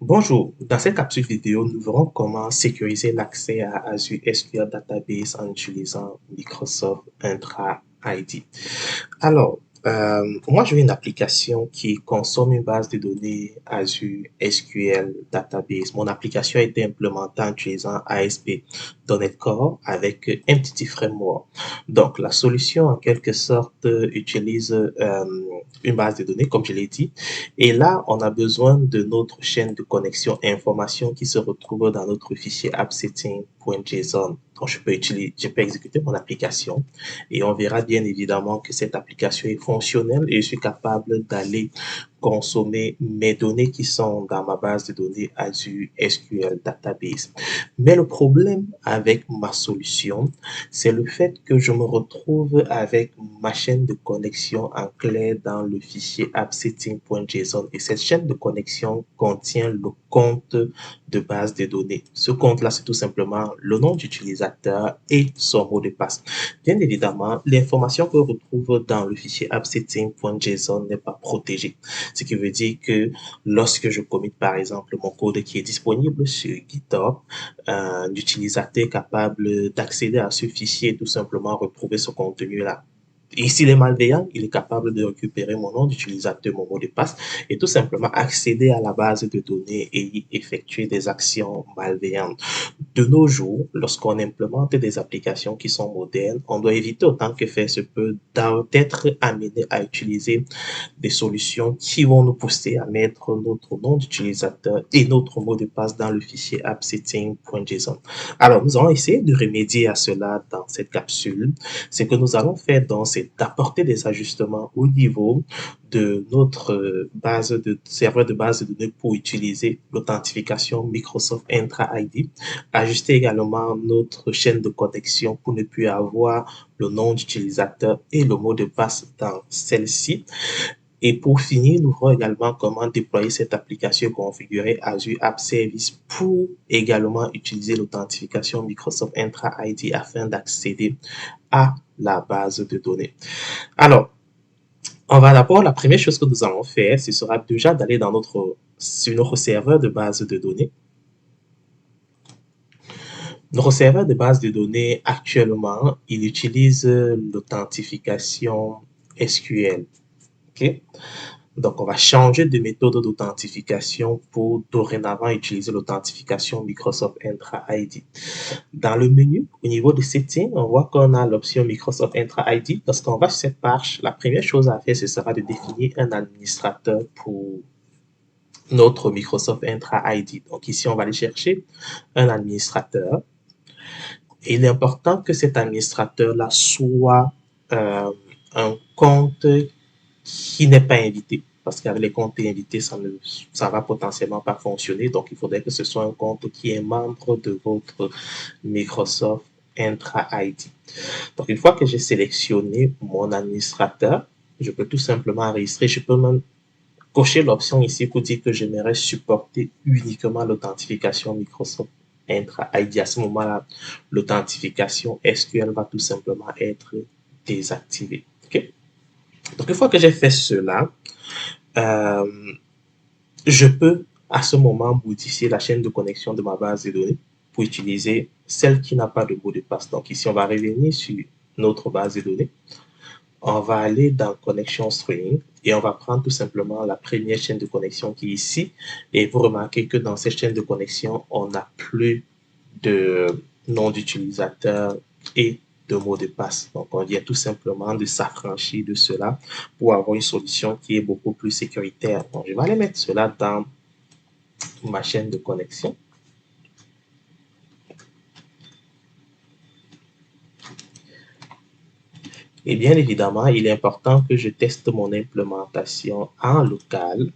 Bonjour, dans cette capsule vidéo, nous verrons comment sécuriser l'accès à Azure SQL Database en utilisant Microsoft Entra ID. Alors, moi, j'ai une application qui consomme une base de données Azure SQL Database. Mon application a été implémentée en utilisant ASP.NET Core avec Entity Framework. Donc, la solution, en quelque sorte, utilise une base de données, comme je l'ai dit. Et là, on a besoin de notre chaîne de connexion information qui se retrouve dans notre fichier appsetting.json. Donc, je peux exécuter mon application et on verra bien évidemment que cette application est fonctionnelle et je suis capable d'aller consommer mes données qui sont dans ma base de données Azure SQL Database. Mais le problème avec ma solution, c'est le fait que je me retrouve avec ma chaîne de connexion en clé dans le fichier appsetting.json et cette chaîne de connexion contient le compte de base de données. Ce compte-là, c'est tout simplement le nom d'utilisateur et son mot de passe. Bien évidemment, l'information que je retrouve dans le fichier appsetting.json n'est pas protégée. Ce qui veut dire que lorsque je commit par exemple mon code qui est disponible sur GitHub, un utilisateur capable d'accéder à ce fichier et tout simplement retrouver ce contenu-là. Et s'il est malveillant, il est capable de récupérer mon nom d'utilisateur, mon mot de passe et tout simplement accéder à la base de données et y effectuer des actions malveillantes. De nos jours, lorsqu'on implémente des applications qui sont modernes, on doit éviter autant que faire se peut d'être amené à utiliser des solutions qui vont nous pousser à mettre notre nom d'utilisateur et notre mot de passe dans le fichier appsetting.json. Alors, nous allons essayer de remédier à cela dans cette capsule. Ce que nous allons faire donc, c'est d'apporter des ajustements au niveau de notre serveur de base de données pour utiliser l'authentification Microsoft Entra ID. Ajuster également notre chaîne de connexion pour ne plus avoir le nom d'utilisateur et le mot de passe dans celle-ci. Et pour finir, nous verrons également comment déployer cette application configurée Azure App Service pour également utiliser l'authentification Microsoft Entra ID afin d'accéder à la base de données. Alors, la première chose que nous allons faire, ce sera déjà d'aller sur notre serveur de base de données. Notre serveur de base de données, actuellement, il utilise l'authentification SQL. OK? Donc, on va changer de méthode d'authentification pour dorénavant utiliser l'authentification Microsoft Entra ID. Dans le menu, au niveau de Settings, on voit qu'on a l'option Microsoft Entra ID. Lorsqu'on va sur cette page, la première chose à faire, ce sera de définir un administrateur pour notre Microsoft Entra ID. Donc ici, on va aller chercher un administrateur. Et il est important que cet administrateur-là soit un compte qui n'est pas invité. Parce qu'avec les comptes invités, ça va potentiellement pas fonctionner. Donc, il faudrait que ce soit un compte qui est membre de votre Microsoft Entra ID. Donc, une fois que j'ai sélectionné mon administrateur, je peux tout simplement enregistrer. Je peux même cocher l'option ici pour dire que j'aimerais supporter uniquement l'authentification Microsoft Entra ID. À ce moment-là, l'authentification SQL va tout simplement être désactivée. Okay? Donc, une fois que j'ai fait cela, euh, je peux à ce moment modifier la chaîne de connexion de ma base de données pour utiliser celle qui n'a pas de mot de passe. Donc ici, on va revenir sur notre base de données. On va aller dans Connection String et on va prendre tout simplement la première chaîne de connexion qui est ici. Et vous remarquez que dans cette chaîne de connexion, on n'a plus de nom d'utilisateur et de mot de passe. Donc, on vient tout simplement de s'affranchir de cela pour avoir une solution qui est beaucoup plus sécuritaire. Donc, je vais aller mettre cela dans ma chaîne de connexion. Et bien évidemment, il est important que je teste mon implémentation en local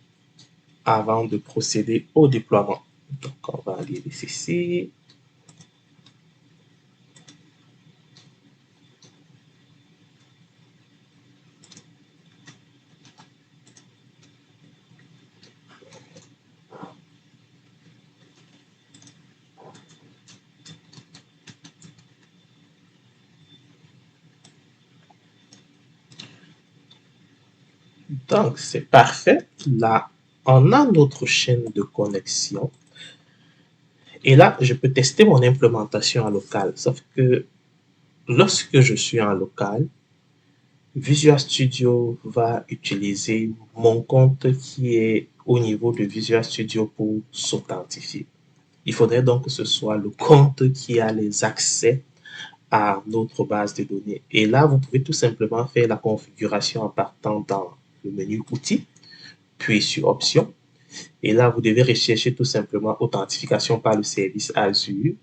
avant de procéder au déploiement. Donc, on va aller ici. Donc, c'est parfait. Là, on a notre chaîne de connexion. Et là, je peux tester mon implémentation en local. Sauf que lorsque je suis en local, Visual Studio va utiliser mon compte qui est au niveau de Visual Studio pour s'authentifier. Il faudrait donc que ce soit le compte qui a les accès à notre base de données. Et là, vous pouvez tout simplement faire la configuration en partant dans le menu Outils, puis sur Options. Et là, vous devez rechercher tout simplement Authentification par le service Azure,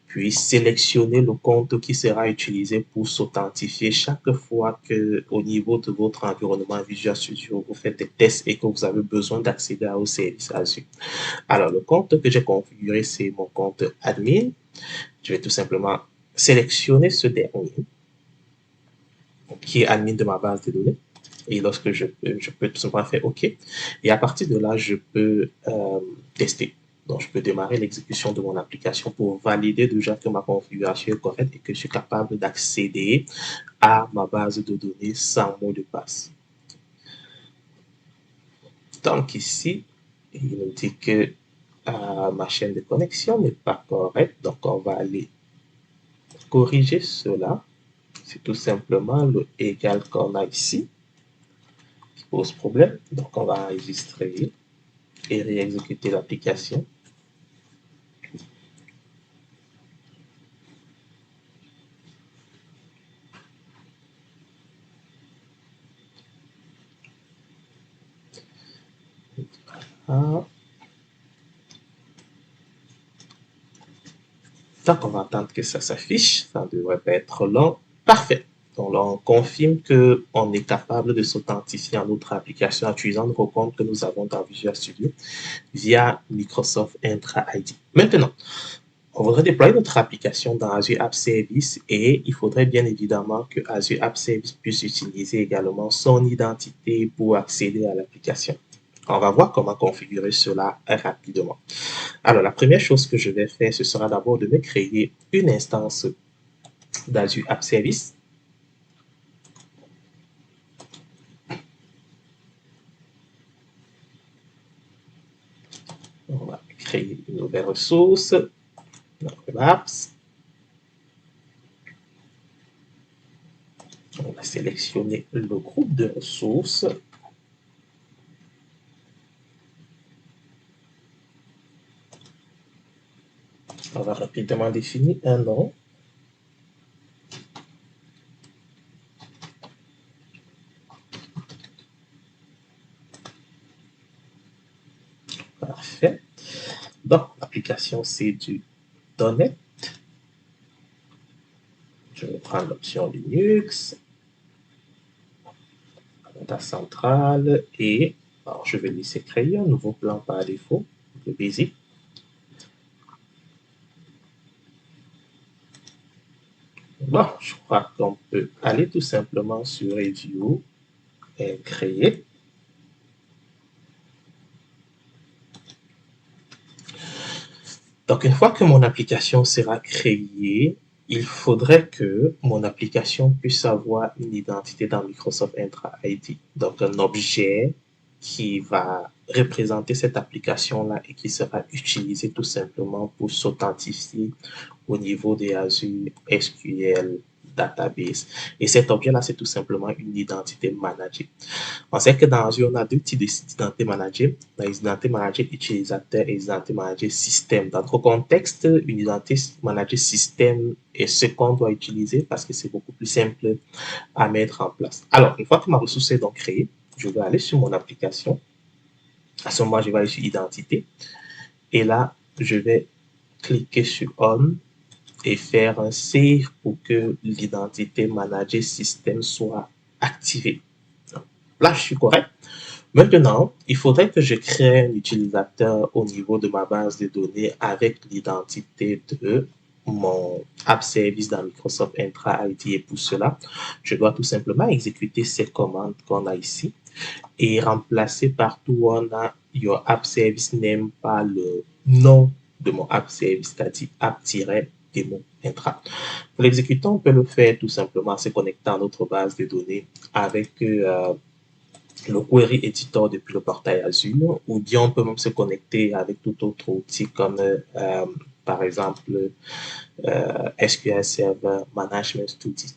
puis sélectionner le compte qui sera utilisé pour s'authentifier chaque fois que, au niveau de votre environnement Visual Studio, vous faites des tests et que vous avez besoin d'accéder au service Azure. Alors, le compte que j'ai configuré, c'est mon compte admin. Je vais tout simplement sélectionner ce dernier, qui est admin de ma base de données. Et lorsque je peux tout simplement faire OK. Et à partir de là, je peux tester. Donc, je peux démarrer l'exécution de mon application pour valider déjà que ma configuration est correcte et que je suis capable d'accéder à ma base de données sans mot de passe. Donc ici, il nous dit que ma chaîne de connexion n'est pas correcte. Donc, on va aller corriger cela. C'est tout simplement le égal qu'on a ici qui pose problème. Donc, on va enregistrer et réexécuter l'application. Ah. Donc, on va attendre que ça s'affiche. Ça ne devrait pas être long. Parfait. Donc là, on confirme qu'on est capable de s'authentifier en notre application en utilisant nos comptes que nous avons dans Visual Studio via Microsoft Entra ID. Maintenant, on voudrait déployer notre application dans Azure App Service et il faudrait bien évidemment que Azure App Service puisse utiliser également son identité pour accéder à l'application. On va voir comment configurer cela rapidement. Alors, la première chose que je vais faire, ce sera d'abord de me créer une instance d'Azure App Service. On va créer une nouvelle ressource, notre Apps. On va sélectionner le groupe de ressources. On va rapidement définir un nom. Parfait. Donc, l'application, c'est du .NET. Je vais prendre l'option Linux, data centrale et alors, je vais laisser créer un nouveau plan par défaut, le basic. Bon, je crois qu'on peut aller tout simplement sur Review et créer. Donc, une fois que mon application sera créée, il faudrait que mon application puisse avoir une identité dans Microsoft Entra ID. Donc, un objet qui va représenter cette application-là et qui sera utilisé tout simplement pour s'authentifier au niveau des Azure SQL Database. Et cet objet-là, c'est tout simplement une identité managée. On sait que dans Azure, on a deux types d'identité managée. Les identités managées utilisateur et les identités managées système. Dans notre contexte, une identité managée système est ce qu'on doit utiliser parce que c'est beaucoup plus simple à mettre en place. Alors, une fois que ma ressource est donc créée, je vais aller sur mon application. À ce moment, je vais aller sur identité. Et là, je vais cliquer sur On et faire un save pour que l'identité manager système soit activée. Là, je suis correct. Maintenant, il faudrait que je crée un utilisateur au niveau de ma base de données avec l'identité de mon app service dans Microsoft Entra ID. Et pour cela, je dois tout simplement exécuter ces commandes qu'on a ici et remplacer partout où on a your app service name par le nom de mon app service, c'est-à-dire app-démon intra. Pour l'exécutant, on peut le faire tout simplement en se connectant à notre base de données avec le query editor depuis le portail Azure, ou bien on peut même se connecter avec tout autre outil comme par exemple SQL Server Management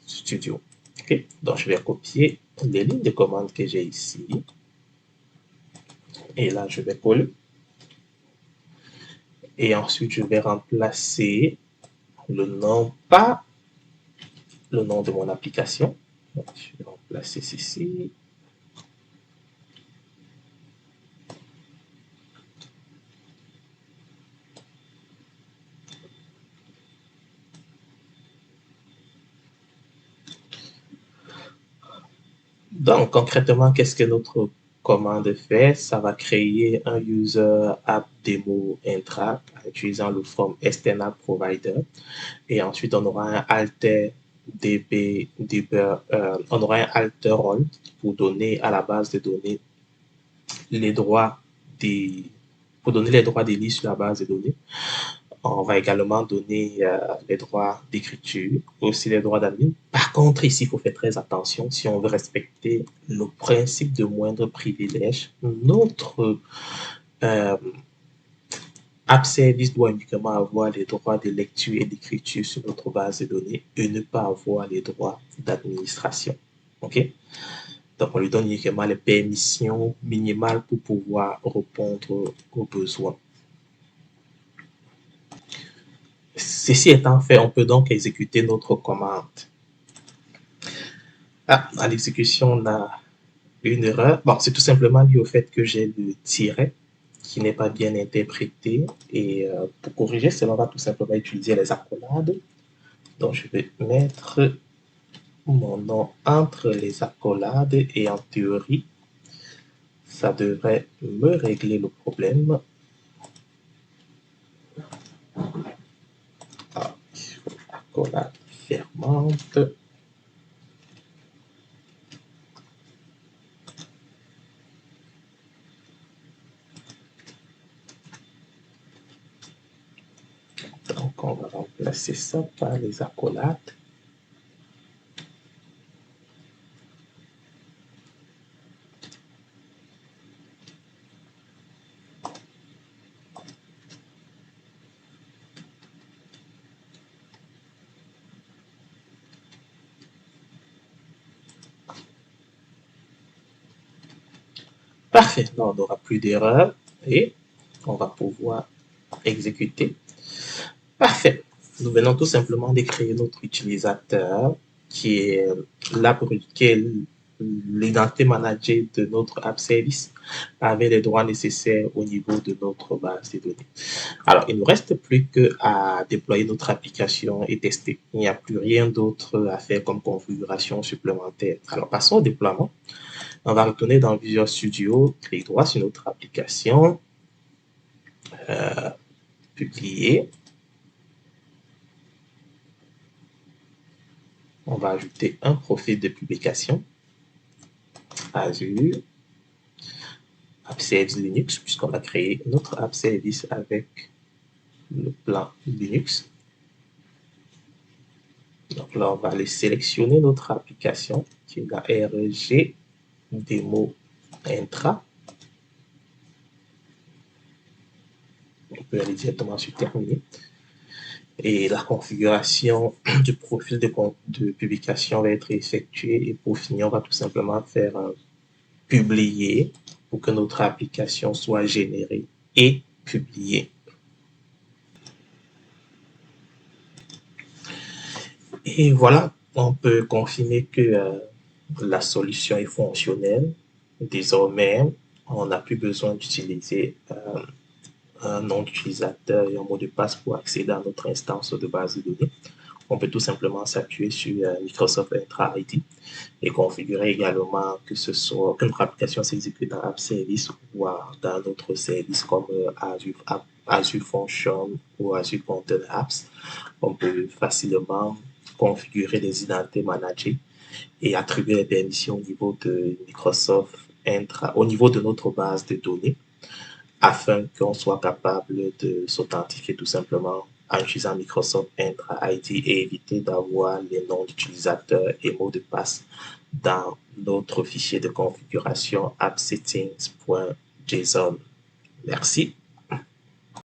Studio. Ok, donc je vais copier les lignes de commande que j'ai ici et là je vais coller et ensuite je vais remplacer le nom par le nom de mon application. Donc, je vais remplacer ceci. Donc, concrètement, qu'est-ce que notre commande fait? Ça va créer un user app demo intra en utilisant le form external provider. Et ensuite, on aura un alter DB, on aura un alter role pour donner à la base de données les droits des, pour donner les droits des listes sur la base de données. On va également donner les droits d'écriture, aussi les droits d'admin. Par contre, ici, il faut faire très attention si on veut respecter le principe de moindre privilège. Notre euh, app service doit uniquement avoir les droits de lecture et d'écriture sur notre base de données et ne pas avoir les droits d'administration. OK? Donc, on lui donne uniquement les permissions minimales pour pouvoir répondre aux besoins. Ceci étant fait, on peut donc exécuter notre commande. Ah, à l'exécution, on a une erreur. Bon, c'est tout simplement lié au fait que j'ai le tiret qui n'est pas bien interprété. Et pour corriger cela, on va tout simplement utiliser les accolades. Donc, je vais mettre mon nom entre les accolades et en théorie, ça devrait me régler le problème. Ah, accolade fermante. Donc, on va remplacer ça par les accolades. Parfait, là, on n'aura plus d'erreur et on va pouvoir exécuter. Parfait. Nous venons tout simplement de créer notre utilisateur qui est l'identité manager de notre app service avec les droits nécessaires au niveau de notre base de données. Alors, il ne nous reste plus qu'à déployer notre application et tester. Il n'y a plus rien d'autre à faire comme configuration supplémentaire. Alors, passons au déploiement. On va retourner dans Visual Studio, clic droit sur notre application, publier. On va ajouter un profil de publication, Azure, App Service Linux, puisqu'on a créé notre App Service avec le plan Linux. Donc là, on va aller sélectionner notre application qui est la RG Demo Intra. On peut aller directement sur Terminer. Et la configuration du profil de publication va être effectuée. Et pour finir, on va tout simplement faire publier pour que notre application soit générée et publiée. Et voilà, on peut confirmer que la solution est fonctionnelle. Désormais, on n'a plus besoin d'utiliser un nom d'utilisateur et un mot de passe pour accéder à notre instance de base de données. On peut tout simplement s'appuyer sur Microsoft Entra ID et configurer également que notre application s'exécute dans App Service ou dans d'autres services comme Azure Function ou Azure Content Apps. On peut facilement configurer des identités managées et attribuer les permissions au niveau de Microsoft Entra, au niveau de notre base de données, afin qu'on soit capable de s'authentifier tout simplement en utilisant Microsoft Entra ID et éviter d'avoir les noms d'utilisateurs et mots de passe dans notre fichier de configuration appsettings.json. Merci.